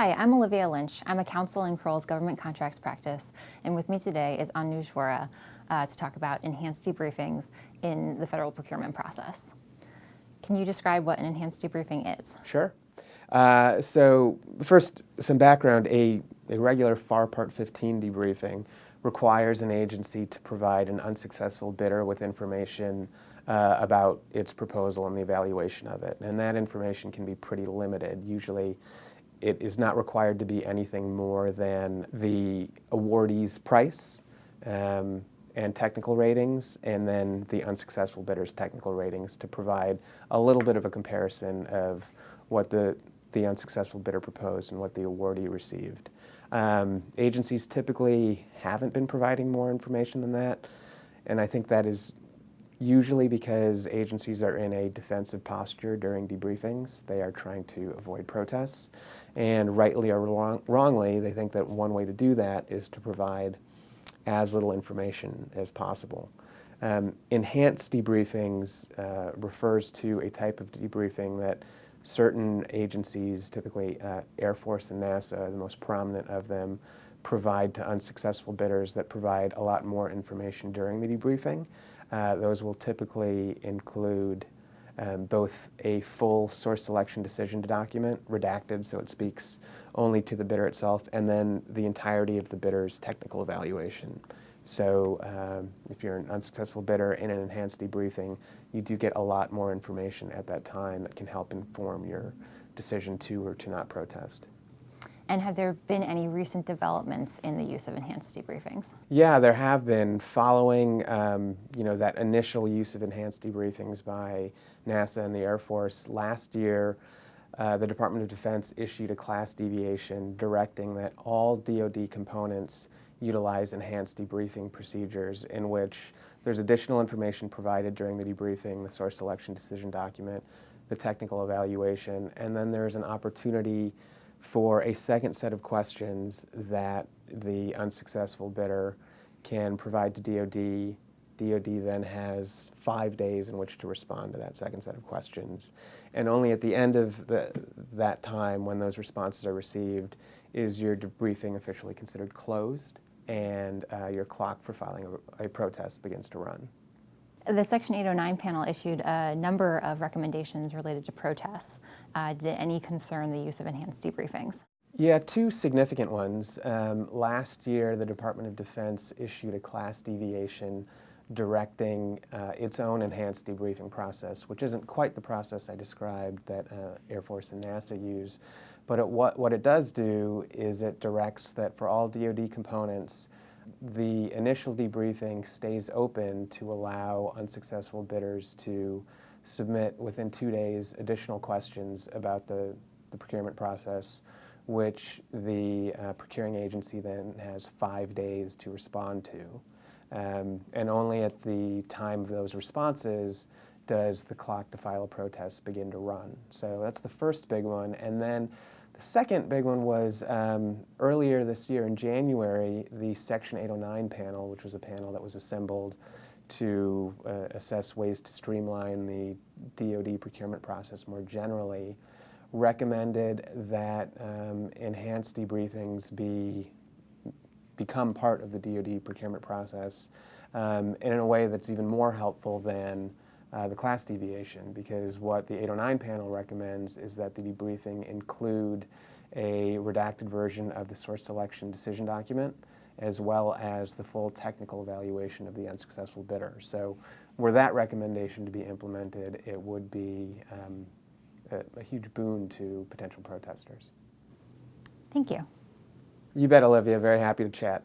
Hi, I'm Olivia Lynch. I'm a counsel in Kroll's government contracts practice, and with me today is Anuj Vohra to talk about enhanced debriefings in the federal procurement process. Can you describe what an enhanced debriefing is? Sure. So first, some background. A regular FAR Part 15 debriefing requires an agency to provide an unsuccessful bidder with information about its proposal and the evaluation of it. And that information can be pretty limited. Usually it is not required to be anything more than the awardee's price and technical ratings, and then the unsuccessful bidder's technical ratings to provide a little bit of a comparison of what the unsuccessful bidder proposed and what the awardee received. Agencies typically haven't been providing more information than that, and I think that is usually because agencies are in a defensive posture during debriefings. They are trying to avoid protests, and rightly or wrongly, they think that one way to do that is to provide as little information as possible. Enhanced debriefings refers to a type of debriefing that certain agencies, typically Air Force and NASA, the most prominent of them, provide to unsuccessful bidders that provide a lot more information during the debriefing. Those will typically include both a full source selection decision document, redacted so it speaks only to the bidder itself, and then the entirety of the bidder's technical evaluation. So if you're an unsuccessful bidder in an enhanced debriefing, you do get a lot more information at that time that can help inform your decision to or to not protest. And have there been any recent developments in the use of enhanced debriefings? Yeah, there have been. Following that initial use of enhanced debriefings by NASA and the Air Force last year, the Department of Defense issued a class deviation directing that all DoD components utilize enhanced debriefing procedures in which there's additional information provided during the debriefing, the source selection decision document, the technical evaluation, and then there's an opportunity for a second set of questions that the unsuccessful bidder can provide to DoD. DoD then has 5 days in which to respond to that second set of questions. And only at the end of that time, when those responses are received, is your debriefing officially considered closed, and your clock for filing a protest begins to run. The Section 809 panel issued a number of recommendations related to protests. Did any concern the use of enhanced debriefings? Yeah, two significant ones. Last year, the Department of Defense issued a class deviation directing its own enhanced debriefing process, which isn't quite the process I described that Air Force and NASA use. But what it does do is it directs that for all DoD components, the initial debriefing stays open to allow unsuccessful bidders to submit within 2 days additional questions about the procurement process, which the procuring agency then has 5 days to respond to. And only at the time of those responses does the clock to file a protest begin to run. So that's the first big one. And then the second big one was earlier this year in January, the Section 809 panel, which was a panel that was assembled to assess ways to streamline the DoD procurement process more generally, recommended that enhanced debriefings become part of the DoD procurement process and in a way that's even more helpful than the class deviation, because what the 809 panel recommends is that the debriefing include a redacted version of the source selection decision document, as well as the full technical evaluation of the unsuccessful bidder. So were that recommendation to be implemented, it would be a huge boon to potential protesters. Thank you. You bet, Olivia. Very happy to chat.